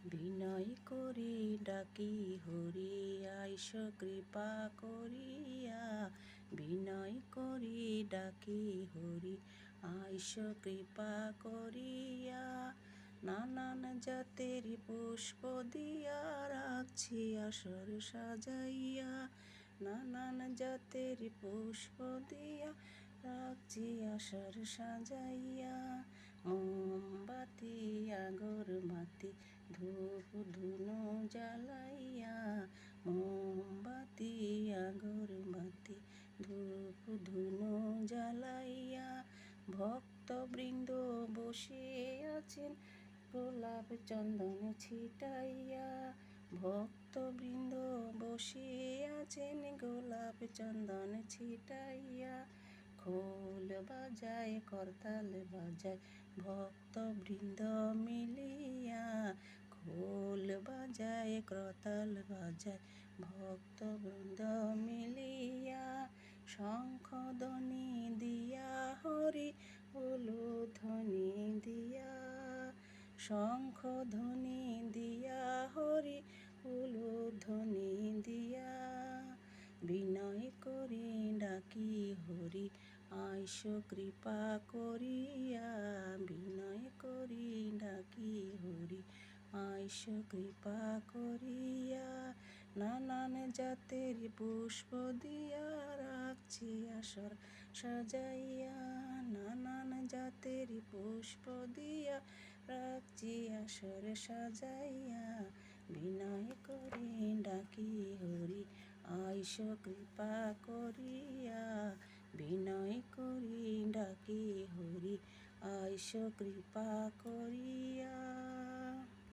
বিনয় করি ডাকি হরি আইস কৃপা করিয়া। বিনয় করি ডাকি হরি আইস কৃপা করিয়া। নানান জাতের পুষ্প দিয়া রাখছি আসর সাজাইয়া। নানান জাতের পুষ্প দিয়া রাখছি আসর সাজাইয়া। মোমবাতি আগরবাতি ধূপ ধুনো জ্বালাইয়া। মোমবাতি আগরবাতি ধূপ ধুনো জ্বালাইয়া। ভক্তবৃন্দ বসে আছেন গোলাপ চন্দন ছিটাইয়া। ভক্তবৃন্দ বসে আছেন গোলাপ চন্দন ছিটাইয়া। খোল বাজায় করতাল বাজায় ভক্তবৃন্দ মিলিয়া। খোল বাজায় করতাল বাজায় ভক্তবৃন্দ মিলিয়া। শঙ্খধ্বনি দিয়া হরি উলুধ্বনি দিয়া। শঙ্খধ্বনি দিয়া হরি উলুধ্বনি দিয়া। বিনয় করি ডাকি হরি আইস কৃপা করিয়া। বিনয় করি ডাকি হরি আইস কৃপা করিয়া। নানান জাতের পুষ্প দিয়া রাখছি আসর সাজাইয়া। নানান জাতের পুষ্প দিয়া রাখছি আসর সাজাইয়া। বিনয় করি ডাকি হরি আইস কৃপা করিয়া। বিনয় করি ডাকি হরি আইস কৃপা করিয়া।